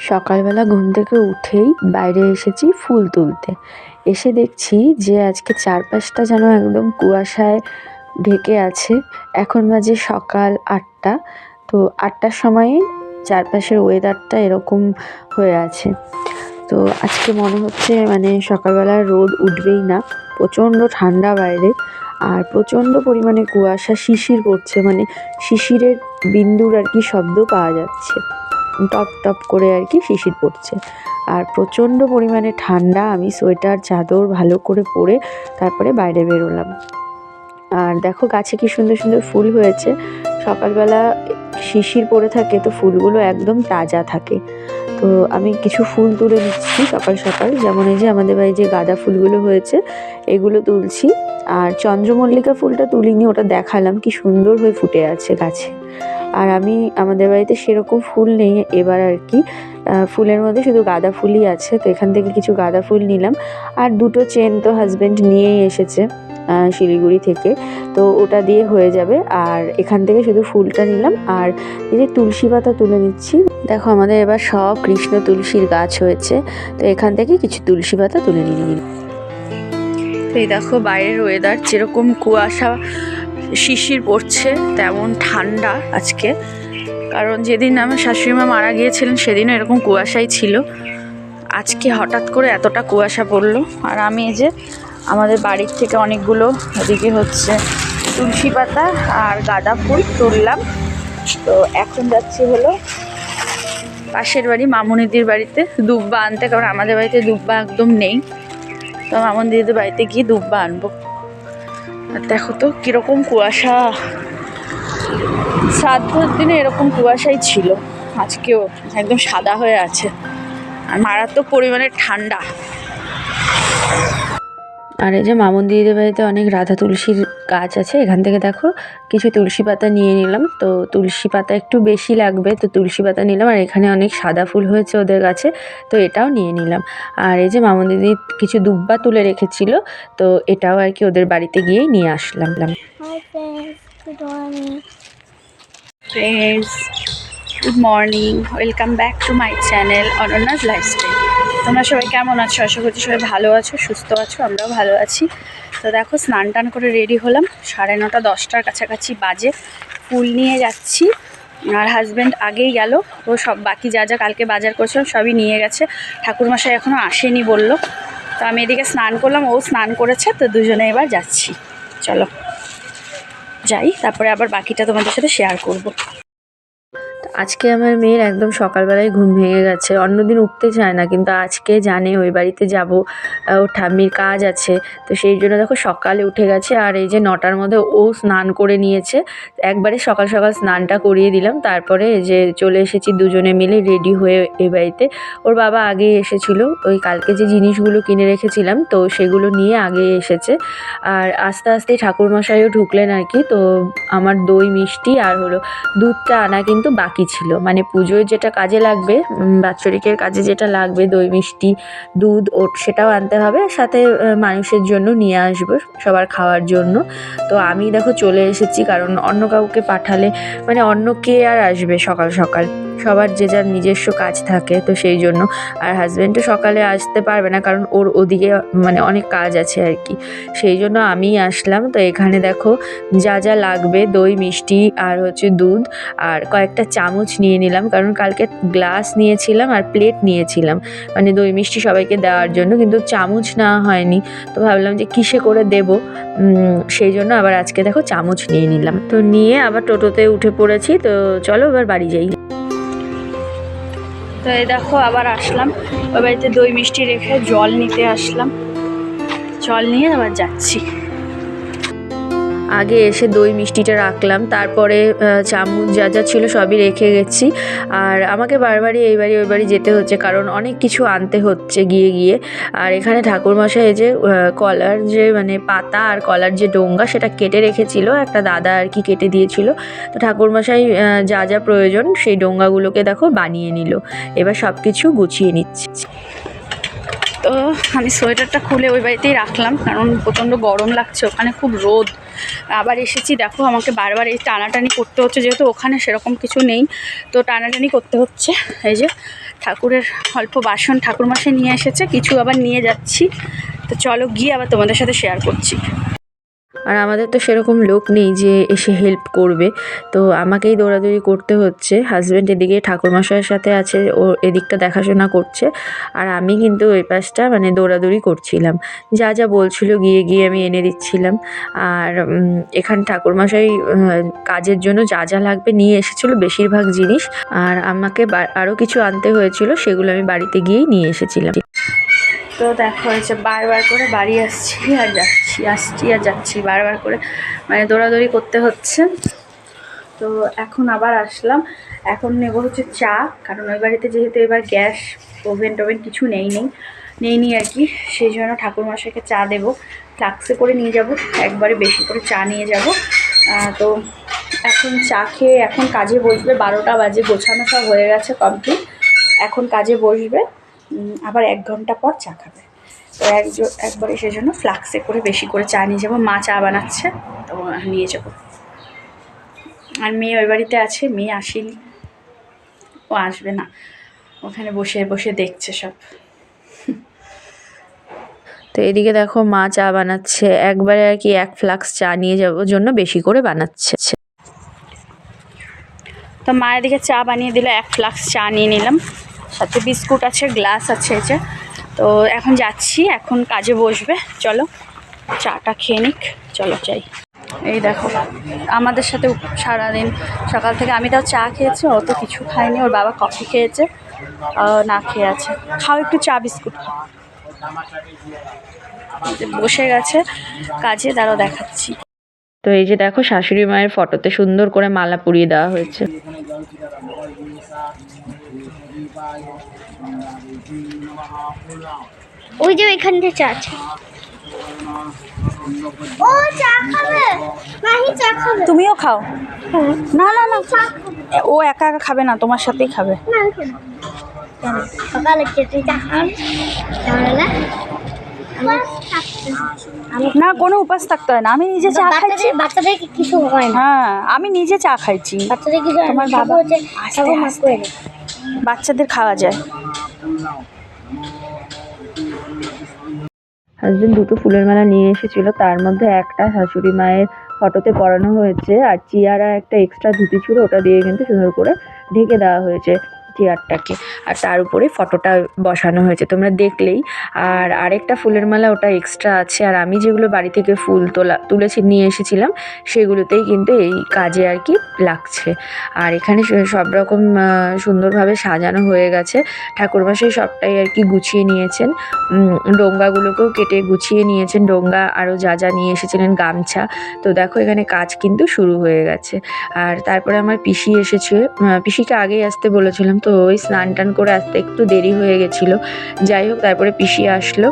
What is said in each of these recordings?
সকালবেলা ঘুম থেকে উঠেই বাইরে এসেছি ফুল তুলতে। এসে দেখছি যে আজকে চারপাশটা যেন একদম কুয়াশায় ঢেকে আছে। এখন বাজে সকাল ৮টা। তো ৮টার সময়ই চারপাশের ওয়েদারটা এরকম হয়ে আছে। তো আজকে মনে হচ্ছে মানে সকালবেলা রোদ উঠবেই না। প্রচণ্ড ঠান্ডা বাইরে, আর প্রচণ্ড পরিমাণে কুয়াশা, শিশির পড়ছে, মানে শিশিরের বিন্দুর আর কি শব্দ পাওয়া যাচ্ছে। টপ টপ করে আর কি শিশির পড়ছে, আর প্রচণ্ড পরিমাণে ঠান্ডা। আমি সোয়েটার চাদর ভালো করে পরে তারপরে বাইরে বেরোলাম। আর দেখো গাছে কি সুন্দর সুন্দর ফুল হয়েছে। সকালবেলা শিশির পড়ে থাকে তো ফুলগুলো একদম তাজা থাকে। তো আমি কিছু ফুল তুলে নিচ্ছি সকাল সকাল, যেমন এই যে আমাদের বাড়ি যে গাঁদা ফুলগুলো হয়েছে এগুলো তুলছি। আর চন্দ্রমল্লিকা ফুলটা তুলিনি, ওটা দেখালাম কি সুন্দর হয়ে ফুটে আছে গাছে। আর আমি আমাদের বাড়িতে সেরকম ফুল নেই এবার আর কি, ফুলের মধ্যে শুধু গাঁদা ফুলই আছে। তো এখান থেকে কিছু গাঁদা ফুল নিলাম। আর দুটো চেন তো হাজব্যান্ড নিয়েই এসেছে শিলিগুড়ি থেকে, তো ওটা দিয়ে হয়ে যাবে। আর এখান থেকে শুধু ফুলটা নিলাম। আর এই যে তুলসী পাতা তুলে নিচ্ছি। দেখো আমাদের এবার সব কৃষ্ণ তুলসীর গাছ হয়েছে, তো এখান থেকে কিছু তুলসী পাতা তুলে নিয়ে। এই দেখো বাইরের ওয়েদার যেরকম কুয়াশা শিশির পড়ছে তেমন ঠান্ডা আজকে। কারণ যেদিন আমার শাশুড়িমা মারা গিয়েছিলেন সেদিনও এরকম কুয়াশাই ছিল। আজকে হঠাৎ করে এতটা কুয়াশা পড়লো। আর আমি এই যে আমাদের বাড়ির থেকে অনেকগুলো ওদিকে হচ্ছে তুলসী পাতা আর গাঁদা ফুল তুললাম। তো এখন যাচ্ছি হলো পাশের বাড়ি মামুনিদির বাড়িতে দুব্বা আনতে, কারণ আমাদের বাড়িতে দুব্বা একদম নেই। তো মামুনিদিদের বাড়িতে গিয়ে দুব্বা আনবো। আর দেখো তো কীরকম কুয়াশা, শ্রাদ্ধর দিনে এরকম কুয়াশাই ছিল, আজকেও একদম সাদা হয়ে আছে। আর মারাত্মক পরিমাণে ঠান্ডা। আর এই যে মামুন দিদিদের বাড়িতে অনেক রাধা তুলসীর গাছ আছে, এখান থেকে দেখো কিছু তুলসী পাতা নিয়ে নিলাম। তো তুলসী পাতা একটু বেশি লাগবে, তো তুলসী পাতা নিলাম। আর এখানে অনেক সাদা ফুল হয়েছে ওদের গাছে, তো এটাও নিয়ে নিলাম। আর এই যে মামুন দিদি কিছু দুব্বা তুলে রেখেছিল, তো এটাও আর কি ওদের বাড়িতে গিয়েই নিয়ে আসলাম। Friends, good morning, welcome back to my channel অনন্যাস লাইফস্টাইল। তোমরা সবাই কেমন আছো? আশা করছি সবাই ভালো আছো, সুস্থ আছো, আমরাও ভালো আছি। তো দেখো স্নান টান করে রেডি হলাম, 9:30 10টার কাছাকাছি বাজে। ফুল নিয়ে যাচ্ছি। আর হাজব্যান্ড আগেই গেল, ও সব বাকি যা যা কালকে বাজার করছিলাম সবই নিয়ে গেছে। ঠাকুরমশাই এখনও আসেনি বললো। তো আমি এদিকে স্নান করলাম, ও স্নান করেছে, তো দুজনে এবার যাচ্ছি। চলো যাই, তারপরে আবার বাকিটা তোমাদের সাথে শেয়ার করবো। আজকে আমার মেয়ের একদম সকালবেলায় ঘুম ভেঙে গেছে। অন্যদিন উঠতে চায় না, কিন্তু আজকে জানে ওই বাড়িতে যাব, ওর ঠাম্মির কাজ আছে, তো সেই জন্য দেখো সকালে উঠে গেছে। আর এই যে 9টার মধ্যে ও স্নান করে নিয়েছে, একবারে সকাল সকাল স্নানটা করিয়ে দিলাম। তারপরে যে চলে এসেছি দুজনে মিলে রেডি হয়ে এই বাড়িতে। ওর বাবা আগে এসেছিলো, ওই কালকে যে জিনিসগুলো কিনে রেখেছিলাম তো সেগুলো নিয়ে আগে এসেছে। আর আস্তে আস্তে ঠাকুরমশাইও ঢুকলেন আর কি। তো আমার দই মিষ্টি আর হলো দুধটা আনা কিন্তু বাকি ছিল, মানে পুজোয় যেটা কাজে লাগবে, বাৎসরিকের কাজে যেটা লাগবে দই মিষ্টি দুধ ওট, সেটাও আনতে হবে। সাথে মানুষের জন্য নিয়ে আসবো, সবার খাওয়ার জন্য। তো আমি দেখো চলে এসেছি, কারণ অন্য কাউকে পাঠালে মানে অন্য কে আর আসবে সকাল সকাল, সবার যে যার নিজস্ব কাজ থাকে, তো সেই জন্য। আর হাজব্যান্ডও সকালে আসতে পারবে না, কারণ ওর ওদিকে মানে অনেক কাজ আছে আর কি, সেই জন্য আমিই আসলাম। তো এখানে দেখো যা যা লাগবে দই মিষ্টি আর হচ্ছে দুধ আর কয়েকটা চামচ নিয়ে নিলাম, কারণ কালকে গ্লাস নিয়েছিলাম আর প্লেট নিয়েছিলাম মানে দই মিষ্টি সবাইকে দেওয়ার জন্য, কিন্তু চামচ নেওয়া হয়নি। তো ভাবলাম যে কিসে করে দেব, সেই জন্য আবার আজকে দেখো চামচ নিয়ে নিলাম। তো নিয়ে আবার টোটোতে উঠে পড়েছি। তো চলো এবার বাড়ি যাই। তো এই দেখো আবার আসলাম ওই বাড়িতে, দই মিষ্টি রেখে জল নিতে আসলাম, জল নিয়ে আবার যাচ্ছি। আগে এসে দই মিষ্টিটা রাখলাম, তারপরে চামচ যা যা ছিল সবই রেখে গেছি। আর আমাকে বারবারই এই বাড়ি ওই বাড়ি যেতে হচ্ছে, কারণ অনেক কিছু আনতে হচ্ছে গিয়ে গিয়ে। আর এখানে ঠাকুরমশাই এই যে কলার যে মানে পাতা আর কলার যে ডোঙ্গা সেটা কেটে রেখেছিল, একটা দাদা আর কি কেটে দিয়েছিল। তো ঠাকুরমশাই যা যা প্রয়োজন সেই ডোঙ্গাগুলোকে দেখো বানিয়ে নিল। এবার সব কিছু গুছিয়ে নিচ্ছি। তো আমি সোয়েটারটা খুলে ওই বাড়িতেই রাখলাম, কারণ প্রচণ্ড গরম লাগছে, ওখানে খুব রোদ, আবার এসেছি, দেখো আমাকে বারবার এই টানাটানি করতে হচ্ছে, যেহেতু ওখানে সেরকম কিছু নেই তো টানাটানি করতে হচ্ছে। এই যে ঠাকুরের অল্প বাসন ঠাকুরমশাই নিয়ে এসেছে, কিছু আবার নিয়ে যাচ্ছি। তো চলো গিয়ে আবার তোমাদের সাথে শেয়ার করছি। আর আমাদের তো সেরকম লোক নেই যে এসে হেল্প করবে, তো আমাকেই দৌড়াদৌড়ি করতে হচ্ছে। হাজব্যান্ড এদিকে ঠাকুরমশাইয়ের সাথে আছে, ও এদিকটা দেখাশোনা করছে, আর আমি কিন্তু ওই পাশটা মানে দৌড়াদৌড়ি করছিলাম। যা যা বলছিল গিয়ে গিয়ে আমি এনে দিচ্ছিলাম। আর এখানে ঠাকুরমশাই কাজের জন্য যা যা লাগবে নিয়ে এসেছিলো বেশিরভাগ জিনিস, আর আমাকে আরও কিছু আনতে হয়েছিল, সেগুলো আমি বাড়িতে গিয়েই নিয়ে এসেছিলাম। তো দেখো হয়েছে বারবার করে বাড়ি আসছি আর যাচ্ছি, আসছি আর যাচ্ছি, বারবার করে মানে দৌড়াদৌড়ি করতে হচ্ছে। তো এখন আবার আসলাম, এখন নেব হচ্ছে চা, কারণ ওই বাড়িতে যেহেতু এবার গ্যাস ওভেন টোভেন কিছু নেই আর কি, সেই জন্য ঠাকুরমশাইকে চা দেবো। ফ্লাক্সে করে নিয়ে যাব, একবারে বেশি করে চা নিয়ে যাব। তো এখন চা খেয়ে এখন কাজে বসবে, 12টা বাজে, গোছানো সব হয়ে গেছে কমপ্লিট, এখন কাজে বসবে। আবার 1 ঘন্টা পর চা খাবে। তো একবারে সেজন্য ফ্লাক্সে করে বেশি করে চা নিয়ে যাবো, মা চা বানাচ্ছে তো নিয়ে যাবো। আর মেয়ে ওই বাড়িতে আছে, মেয়ে আসেনি, ও আসবে না, ওখানে বসে বসে দেখছে সব। তো এদিকে দেখো মা চা বানাচ্ছে, একবারে আর কি 1 ফ্লাক্স চা নিয়ে যাওয়ার জন্য বেশি করে বানাচ্ছে। তো মা এদিকে চা বানিয়ে দিল, 1 ফ্লাক্স চা নিয়ে নিলাম, সাথে বিস্কুট আছে, গ্লাস আছে। এই যে তো এখন যাচ্ছি, এখন কাজে বসবে, চলো চাটা খেয়ে নিক, চলো চাই। এই দেখো আমাদের সাথে সারাদিন সকাল থেকে আমি তাও চা খেয়েছি, অত কিছু খাইনি, ওর বাবা কফি খেয়েছে, না খেয়ে আছে। খাও একটু চা বিস্কুট খাও। বসে গেছে কাজে, দাঁড়াও দেখাচ্ছি। তো এই যে দেখো শাশুড়ি মায়ের ফটোতে সুন্দর করে মালা পরিয়ে দেওয়া হয়েছে। ওই যে এখানটা চা আছে। ও চা খাবে, মাহি চা খাবে, তুমিও খাও। না না না, ও একা একা খাবে না, তোমার সাথেই খাবে। সকালে খেতে চা খাবে না, কোনো উপাস থাকতে হয় না, আমি নিজে চা খাইছি। বাচ্চাদের কিছু হয় না। হ্যাঁ আমি নিজে চা খাইছি, বাচ্চাদের কিছু তোমার বাবা বাচ্চাদের খাওয়া যায়। হাজবেন্ড 2টো ফুলের মালা নিয়ে এসেছিল, তার মধ্যে একটা শাশুড়ি মায়ের ফটোতে পরানো হয়েছে, আর চিয়ারা একটা এক্সট্রা ধুতি ছিল, ওটা দিয়ে কিন্তু সুন্দর করে ঢেকে দেওয়া হয়েছে চেয়ারটাকে, আর তার উপরে ফটোটা বসানো হয়েছে তোমরা দেখলেই। আর আরেকটা ফুলের মালা ওটা এক্সট্রা আছে, আর আমি যেগুলো বাড়ি থেকে ফুল তুলেছি নিয়ে এসেছিলাম সেগুলোতেই কিন্তু এই কাজে আর কি লাগছে। আর এখানে সব রকম সুন্দরভাবে সাজানো হয়ে গেছে, ঠাকুরমশাই সবটাই আর কি গুছিয়ে নিয়েছেন, ডোঙ্গাগুলোকেও কেটে গুছিয়ে নিয়েছেন, ডোঙ্গা আরও যা যা নিয়ে এসেছিলেন, গামছা। তো দেখো এখানে কাজ কিন্তু শুরু হয়ে গেছে। আর তারপরে আমার পিসি এসেছে, পিসিকে আগেই আসতে বলেছিলাম, তো ওই স্নান টান করে আসতে একটু দেরি হয়ে গেছিলো। যাই হোক তারপরে পিসি আসলো।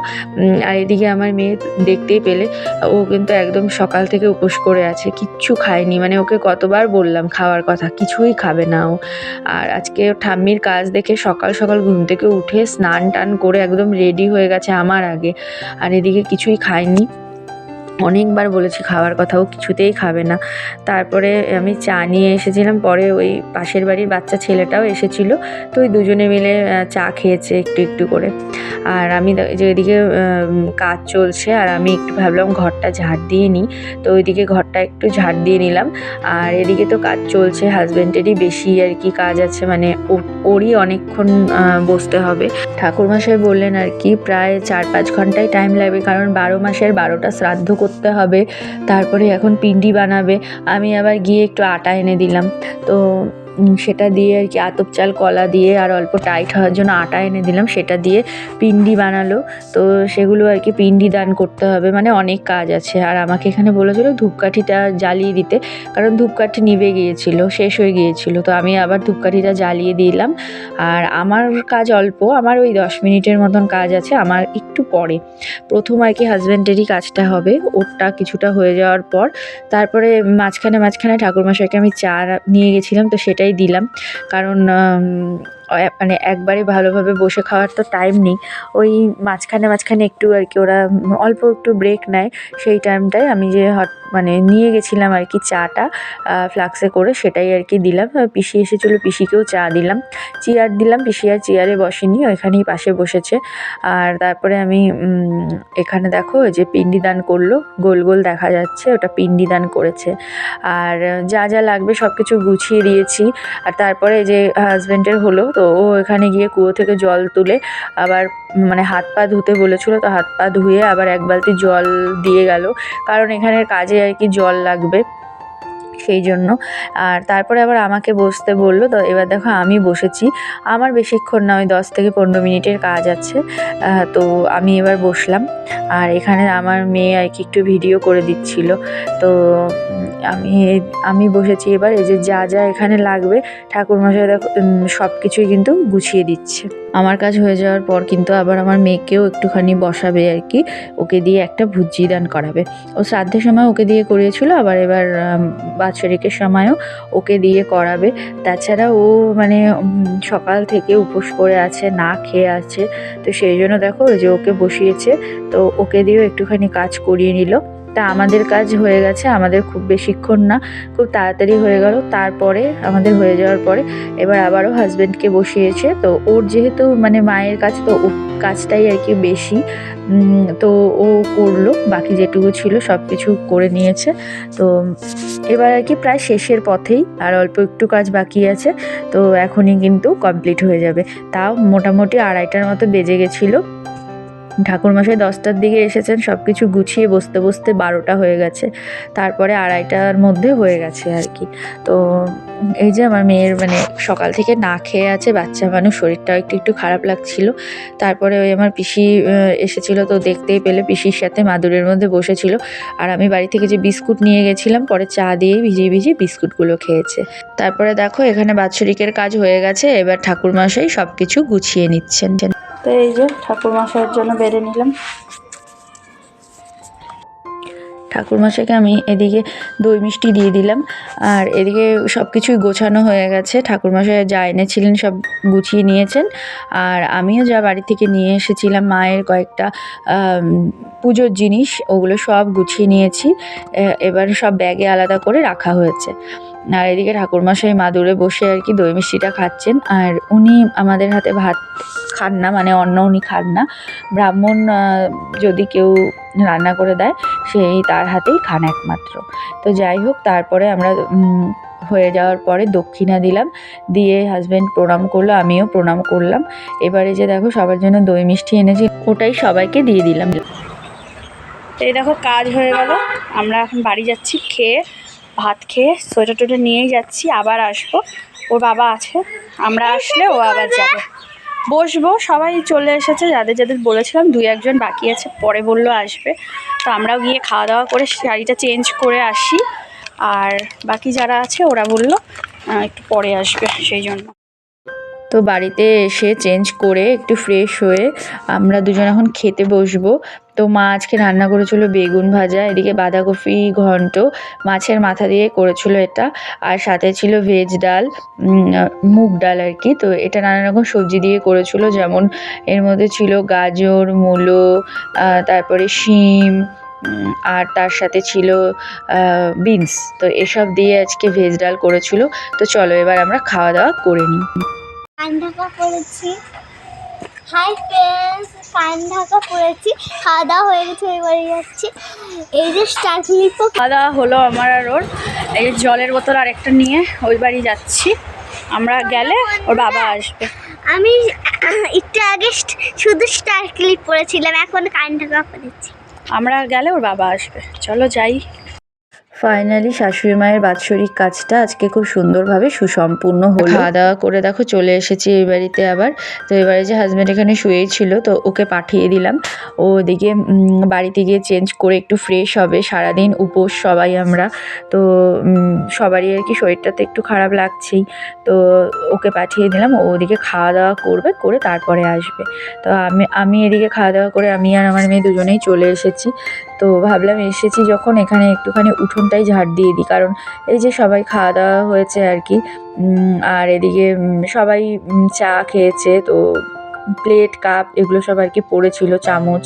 আর এদিকে আমার মেয়ে দেখতেই পেলে, ও কিন্তু একদম সকাল থেকে উপোস করে আছে, কিচ্ছু খায়নি, মানে ওকে কতবার বললাম খাওয়ার কথা, কিছুই খাবে না ও। আর আজকে ঠাম্মির কাজ দেখে সকাল সকাল ঘুম থেকে উঠে স্নান টান করে একদম রেডি হয়ে গেছে আমার আগে, আর এদিকে কিছুই খায়নি। অনেকবার বলেছি খাওয়ার কথাও, কিছুতেই খাবে না। তারপরে আমি চা নিয়ে এসেছিলাম, পরে ওই পাশের বাড়ির বাচ্চা ছেলেটাও এসেছিলো, তো ওই দুজনে মিলে চা খেয়েছে একটু একটু করে। আর আমি যে এদিকে কাজ চলছে, আর আমি একটু ভাবলাম ঘরটা ঝাড় দিয়ে নিই, তো ওইদিকে ঘরটা একটু ঝাড় দিয়ে নিলাম। আর এদিকে তো কাজ চলছে, হাজব্যান্ডেরই বেশি আর কি কাজ আছে, মানে ওরই অনেকক্ষণ বসতে হবে। ঠাকুরমশাই বললেন আর কি প্রায় 4-5 ঘন্টায় টাইম লাগবে, কারণ 12 মাসের 12টা শ্রাদ্ধ করতে হবে, তারপরে এখন পিন্ডি বানাবে। আমি আবার গিয়ে একটু আটা এনে দিলাম, তো সেটা দিয়ে আর কি আতপ চাল কলা দিয়ে আর অল্প টাইট হওয়ার জন্য আটা এনে দিলাম, সেটা দিয়ে পিন্ডি বানালো। তো সেগুলো আর কি পিন্ডি দান করতে হবে, মানে অনেক কাজ আছে। আর আমাকে এখানে বলেছিল ধূপকাঠিটা জ্বালিয়ে দিতে, কারণ ধূপকাঠি নিভে গিয়েছিল, শেষ হয়ে গিয়েছিল, তো আমি আবার ধূপকাঠিটা জ্বালিয়ে দিলাম। আর আমার কাজ অল্প, আমার ওই 10 মিনিটের মতন কাজ আছে, আমার একটু পরে প্রথম আর কি হাজব্যান্ডেরই কাজটা হবে, ওরটা কিছুটা হয়ে যাওয়ার পর তারপরে মাঝখানে ঠাকুরমশাইকে আমি চা নিয়ে গেছিলাম, তো সেটাই দিলাম, কারণ মানে একবারে ভালোভাবে বসে খাওয়ার তো টাইম নেই, ওই মাঝখানে একটু আর কি ওরা অল্প একটু ব্রেক নেয়, সেই টাইমটায় আমি যে মানে নিয়ে গেছিলাম আর কি চাটা ফ্লাক্সে করে, সেটাই আর কি দিলাম। পিসি এসেছিলো, পিসিকেও চা দিলাম, চেয়ার দিলাম। পিসি আর চেয়ারে বসেনি, ওইখানেই পাশে বসেছে। আর তারপরে আমি এখানে দেখো যে পিণ্ডি দান করলো, গোল গোল দেখা যাচ্ছে, ওটা পিণ্ডি দান করেছে। আর যা যা লাগবে সব কিছু গুছিয়ে দিয়েছি। আর তারপরে যে হাজব্যান্ডের হলো, তো ও এখানে গিয়ে কুয়ো থেকে জল তুলে আবার মানে হাত পা ধুতে বলেছিল, তো হাত পা ধুয়ে আবার এক বালতি জল দিয়ে গেল, কারণ এখানের কাজে আর কি জল লাগবে সেই জন্য। আর তারপরে আবার আমাকে বসতে বললো, তো এবার দেখো আমি বসেছি। আমার বেশিক্ষণ না, ওই 10 থেকে 15 মিনিটের কাজ আছে। তো আমি এবার বসলাম। আর এখানে আমার মেয়ে আর কি একটু ভিডিও করে দিচ্ছিল। তো আমি বসেছি এবার। এই যে যা যা এখানে লাগবে ঠাকুরমশাই দেখো সব কিছুই কিন্তু গুছিয়ে দিচ্ছে। আমার কাজ হয়ে যাওয়ার পর কিন্তু আবার আমার মেয়েকেও একটুখানি বসাবে আর কি, ওকে দিয়ে একটা ভুজি দান করাবে। ও শ্রাদ্ধের সময় ওকে দিয়ে করিয়েছিল, আবার এবার বাৎসরিকের সময়ও ওকে দিয়ে করাবে। তাছাড়া ও মানে সকাল থেকে উপোস করে আছে, না খেয়ে আছে, তো সেই জন্য দেখো ওই যে ওকে বসিয়েছে, তো ওকে দিয়েও একটুখানি কাজ করিয়ে নিল। তা আমাদের কাজ হয়ে গেছে, আমাদের খুব বেশিক্ষণ না, খুব তাড়াতাড়ি হয়ে গেল। তারপরে আমাদের হয়ে যাওয়ার পরে এবার আবারও হাজব্যান্ডকে বসিয়েছে। তো ওর যেহেতু মানে মায়ের কাজ, তো ওর কাজটাই আর কি বেশি, তো ও করলো, বাকি যেটুকু ছিল সব কিছু করে নিয়েছে। তো এবার আর কি প্রায় শেষের পথেই, আর অল্প একটু কাজ বাকি আছে, তো এখনই কিন্তু কমপ্লিট হয়ে যাবে। তাও মোটামুটি 2:30টার মতো বেজে গেছিলো। ঠাকুরমশাই 10টার দিকে এসেছেন, সব কিছু গুছিয়ে বসতে বসতে 12টা হয়ে গেছে, তারপরে 2:30টার মধ্যে হয়ে গেছে আর কি। তো এই যে আমার মেয়ের মানে সকাল থেকে না খেয়ে আছে, বাচ্চা মানুষ, শরীরটাও একটু একটু খারাপ লাগছিল। তারপরে ওই আমার পিসি এসেছিলো, তো দেখতেই পেলে পিসির সাথে মাদুরের মধ্যে বসেছিল। আর আমি বাড়ি থেকে যে বিস্কুট নিয়ে গেছিলাম, পরে চা দিয়েই ভিজিয়ে ভিজিয়ে বিস্কুটগুলো খেয়েছে। তারপরে দেখো এখানে বাৎসরিকের কাজ হয়ে গেছে, এবার ঠাকুরমশাই সব কিছু গুছিয়ে নিচ্ছেন। তো এই যে ঠাকুরমশাইয়ের জন্য বেড়ে নিলাম। ঠাকুরমশাইকে আমি এদিকে দই মিষ্টি দিয়ে দিলাম, আর এদিকে সব কিছুই গোছানো হয়ে গেছে। ঠাকুরমশাই যা এনেছিলেন সব গুছিয়ে নিয়েছেন, আর আমিও যা বাড়ি থেকে নিয়ে এসেছিলাম মায়ের কয়েকটা পুজোর জিনিস, ওগুলো সব গুছিয়ে নিয়েছি। এবার সব ব্যাগে আলাদা করে রাখা হয়েছে। আর এদিকে ঠাকুরমশাই মাদুরে বসে আর কি দই মিষ্টিটা খাচ্ছেন। আর উনি আমাদের হাতে ভাত খান না, মানে অন্ন উনি খান না, ব্রাহ্মণ যদি কেউ রান্না করে দেয় সেই তার হাতেই খান একমাত্র। তো যাই হোক, তারপরে আমরা হয়ে যাওয়ার পরে দক্ষিণা দিলাম, দিয়ে হাজব্যান্ড প্রণাম করলো, আমিও প্রণাম করলাম। এবারে যে দেখো সবার জন্য দই মিষ্টি এনেছি, ওটাই সবাইকে দিয়ে দিলাম। এই দেখো কাজ হয়ে গেল, আমরা এখন বাড়ি যাচ্ছি, খেয়ে ভাত খেয়ে সোয়েটার টোয়েটার নিয়েই যাচ্ছি, আবার আসবো। ওর বাবা আছে, আমরা আসলে ও আবার যাবে। বসবো, সবাই চলে এসেছে, যাদের যাদের বলেছিলাম, 2-1 জন বাকি আছে, পরে বললো আসবে। তো আমরাও গিয়ে খাওয়া দাওয়া করে শাড়িটা চেঞ্জ করে আসি। আর বাকি যারা আছে ওরা বললো একটু পরে আসবে, সেই জন্য। তো বাড়িতে এসে চেঞ্জ করে একটু ফ্রেশ হয়ে আমরা দুজন এখন খেতে বসবো। তো মা আজকে রান্না করেছিল বেগুন ভাজা, এদিকে বাঁধাকপি ঘন্ট, মাছের মাথা দিয়ে করেছিল এটা, আর সাথে ছিল ভেজ ডাল, মুগ ডাল আর কি। তো এটা নানা রকম সবজি দিয়ে করেছিল, যেমন এর মধ্যে ছিল গাজর, মূলো, তারপরে শিম, আর তার সাথে ছিল বিনস। তো এসব দিয়ে আজকে ভেজ ডাল করেছিল। তো চলো এবার আমরা খাওয়া দাওয়া করে নিই। কান ঢাকা পড়েছি। হাই ফ্রেন্ডস, কান ঢাকা পড়েছি, খাওয়া দাওয়া হয়ে গেছে, এবারে যাচ্ছি। এই যে স্টার ক্লিপও খাওয়া দাওয়া হলো আমার আর ওর। এই যে জলের বোতল আর একটা নিয়ে ওই বাড়ি যাচ্ছি, আমরা গেলে ওর বাবা আসবে। আমি একটু আগে শুধু স্টার ক্লিপ পড়েছিলাম, এখন কান ঢাকা পড়েছি। আমরা গেলে ওর বাবা আসবে, চলো যাই। ফাইনালি শাশুড়ি মায়ের বাৎসরিক কাজটা আজকে খুব সুন্দরভাবে সুসম্পূর্ণ হলো। খাওয়া দাওয়া করে দেখো চলে এসেছি এই বাড়িতে আবার। তো এবারে যে হাজব্যান্ড এখানে শুয়েই ছিল, তো ওকে পাঠিয়ে দিলাম। ও ওদিকে বাড়িতে গিয়ে চেঞ্জ করে একটু ফ্রেশ হবে, সারাদিন উপোস সবাই আমরা, তো সবারই আর কি শরীরটা তো একটু খারাপ লাগছেই। তো ওকে পাঠিয়ে দিলাম, ও ওদিকে খাওয়া দাওয়া করবে, করে তারপরে আসবে। তো আমি এদিকে খাওয়া দাওয়া করে আমি আর আমার মেয়ে দুজনেই চলে এসেছি। তো ভাবলাম এসেছি যখন, এখানে একটুখানি উঠোনটাই ঝাড় দিয়ে দিই, কারণ এই যে সবাই খাওয়া দাওয়া হয়েছে আর কি। আর এদিকে সবাই চা খেয়েছে, তো প্লেট কাপ এগুলো সব আর কি পড়েছিল, চামচ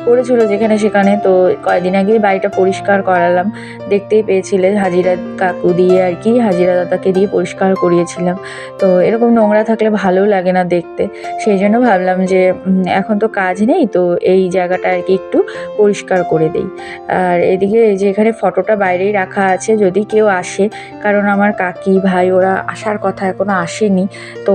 করেছিল যেখানে সেখানে। তো কয়েকদিন আগেই বাড়িটা পরিষ্কার করালাম, দেখতেই পেয়েছিলে হাজিরা কাকু দিয়ে আর কি, হাজিরা দাদাকে দিয়ে পরিষ্কার করিয়েছিলাম। তো এরকম নোংরা থাকলে ভালো লাগে না দেখতে, সেই জন্য ভাবলাম যে এখন তো কাজ নেই, তো এই জায়গাটা আর কি একটু পরিষ্কার করে দেই। আর এদিকে এই যে এখানে ফটোটা বাইরেই রাখা আছে, যদি কেউ আসে, কারণ আমার কাকি ভাই ওরা আসার কথা এখনও আসেনি। তো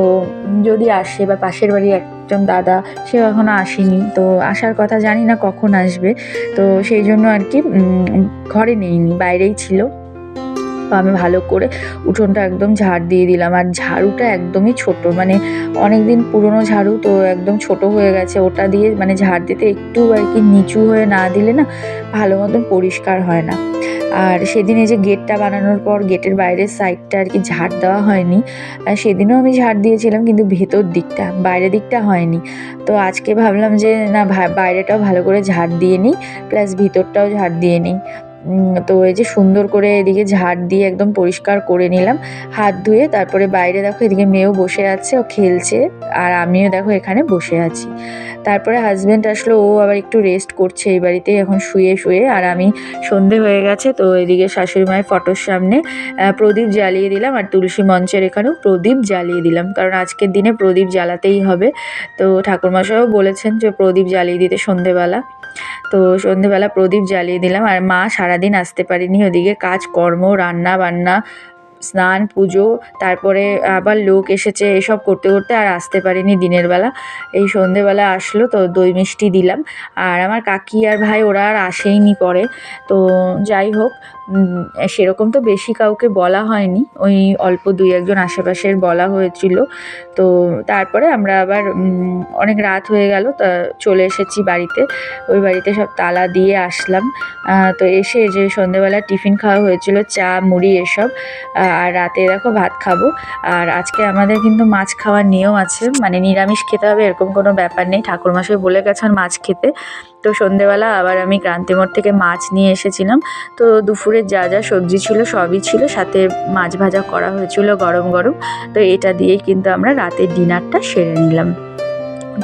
যদি আসে, বা পাশের বাড়ি একজন দাদা সেও এখনও আসেনি, তো আসার কথা, জানি না কখন আসবে। তো সেই জন্য আর কি ঘরে নেইনি, বাইরেই ছিল। তো আমি ভালো করে উঠোনটা একদম ঝাড় দিয়ে দিলাম। আর ঝাড়ুটা একদমই ছোট, মানে অনেক দিন পুরনো ঝাড়ু, তো একদম ছোট হয়ে গেছে। ওটা দিয়ে মানে ঝাড় দিতে একটু আর কি নিচু হয়ে না দিলে না ভালো মতন পরিষ্কার হয় না। আর সেদিন এই যে গেটটা বানানোর পর গেটের বাইরের সাইডটা আর কি ঝাড় দেওয়া হয়নি। সেদিনও আমি ঝাড় দিয়েছিলাম, কিন্তু ভেতর দিকটা, বাইরের দিকটা হয়নি। তো আজকে ভাবলাম যে না, বাইরেটাও ভালো করে ঝাড় দিয়ে নিই, প্লাস ভিতরটাও ঝাড় দিয়ে নিই। তো এই যে সুন্দর করে এদিকে ঝাড় দিয়ে একদম পরিষ্কার করে নিলাম, হাত ধুয়ে। তারপরে বাইরে দেখো এদিকে মেয়েও বসে আছে, ও খেলছে, আর আমিও দেখো এখানে বসে আছি। তারপরে হাজব্যান্ড আসলো, ও আবার একটু রেস্ট করছে এই বাড়িতেই এখন শুয়ে শুয়ে। আর আমি, সন্ধে হয়ে গেছে, তো এদিকে শাশুড়ি মায়ের ফটোর সামনে প্রদীপ জ্বালিয়ে দিলাম, আর তুলসী মঞ্চের এখানেও প্রদীপ জ্বালিয়ে দিলাম, কারণ আজকের দিনে প্রদীপ জ্বালাতেই হবে। তো ঠাকুরমশাইও বলেছেন যে প্রদীপ জ্বালিয়ে দিতে সন্ধেবেলা। তো সন্ধেবেলা প্রদীপ জ্বালিয়ে দিলাম। আর মা সারাদিন আসতে পারেনি, ওদিকে কাজকর্ম, রান্না বান্না, স্নান, পুজো, তারপরে আবার লোক এসেছে, এসব করতে করতে আর আসতে পারিনি দিনের বেলা। এই সন্ধেবেলা আসলো, তো দই মিষ্টি দিলাম। আর আমার কাকি আর ভাই ওরা আর আসেইনি পরে। তো যাই হোক, সেরকম তো বেশি কাউকে বলা হয়নি, ওই অল্প 2-1জন আশেপাশের বলা হয়েছিল। তো তারপরে আমরা আবার অনেক রাত হয়ে গেল, তা চলে এসেছি বাড়িতে। ওই বাড়িতে সব তালা দিয়ে আসলাম। তো এসে যে সন্ধেবেলা টিফিন খাওয়া হয়েছিল, চা মুড়ি এসব। আর রাতে দেখো ভাত খাবো। আর আজকে আমাদের কিন্তু মাছ খাওয়ার নিয়ম আছে, মানে নিরামিষ খেতে হবে এরকম কোনো ব্যাপার নেই, ঠাকুরমশাই বলে গেছেন মাছ খেতে। তো সন্ধেবেলা আবার আমি ক্রান্তিমোড় থেকে মাছ নিয়ে এসেছিলাম। তো দুপুরের যা যা সবজি ছিল সবই ছিল, সাথে মাছ ভাজা করা হয়েছিল গরম গরম। তো এটা দিয়েই কিন্তু আমরা রাতের ডিনারটা সেরে নিলাম।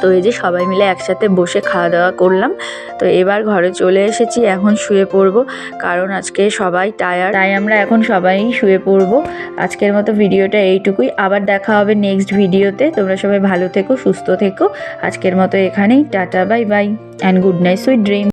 তো এই যে সবাই মিলে একসাথে বসে খাওয়া দাওয়া করলাম। তো এবার ঘরে চলে এসেছি, এখন শুয়ে পড়বো, কারণ আজকে সবাই টায়ার্ড, তাই আমরা এখন সবাই শুয়ে পড়বো। আজকের মতো ভিডিওটা এইটুকুই, আবার দেখা হবে নেক্সট ভিডিওতে। তোমরা সবাই ভালো থেকো, সুস্থ থেকো। আজকের মতো এখানেই, tata, bye bye, and good night, sweet dream.